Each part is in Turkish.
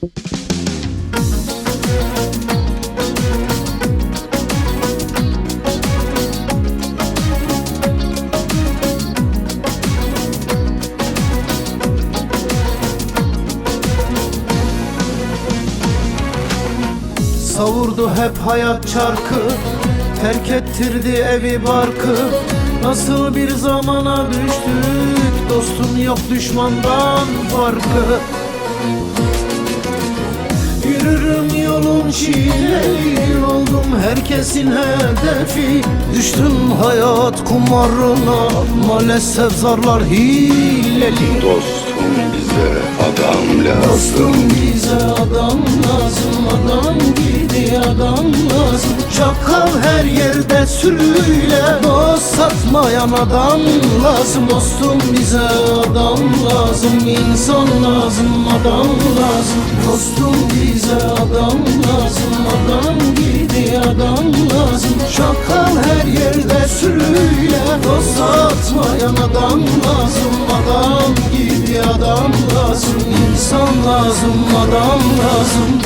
Savurdu hep hayat çarkı, terk ettirdi evi barkı. Nasıl bir zamana düştük, dostum yok düşmandan farkı. Yürürüm yolun çileli, oldum herkesin hedefi. Düştüm hayat kumarına, maalesef zarlar hileli. Dostum bize adam lazım. Dostum bize adam lazım, adam gibi adam lazım. Çakal her yerde sürüyle, dost satmayan adam lazım. Dostum bize adam lazım, insan lazım, adam lazım. Dostum bize adam lazım, adam gibi adam lazım. Çakal her yerde sürüyle, dost satmayan adam lazım. Adam gibi adam lazım, insan lazım, adam lazım.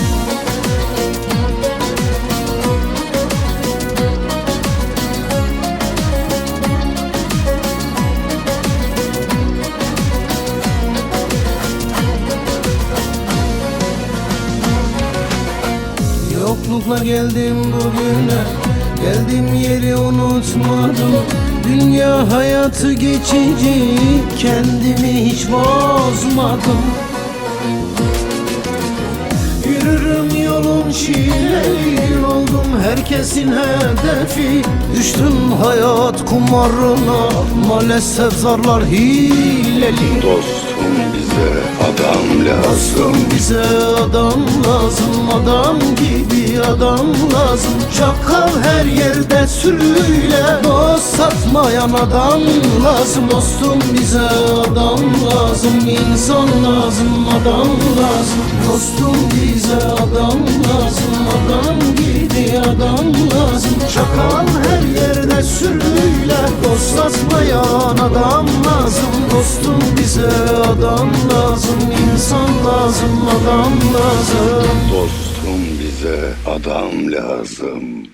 Yoklukla geldim bugüne, geldim yeri unutmadım. Dünya hayatı geçici, kendimi hiç bozmadım. Yürürüm yolun çileli, oldum herkesin hedefi. Düştüm hayat kumarına, maalesef zarlar hileli. Dostum bize adam lazım. Dostum bize adam lazım, adam gibi adam lazım. Çakal her yerde sürüyle, dost satmayan adam lazım. Dostum bize adam lazım, insan lazım, adam lazım. Dostum bize adam lazım, adam gibi adam lazım. Çakal her yerde sürüyle, dost satmayan adam lazım. Dostum bize adam lazım, insan lazım, adam lazım. Dostum bize adam lazım.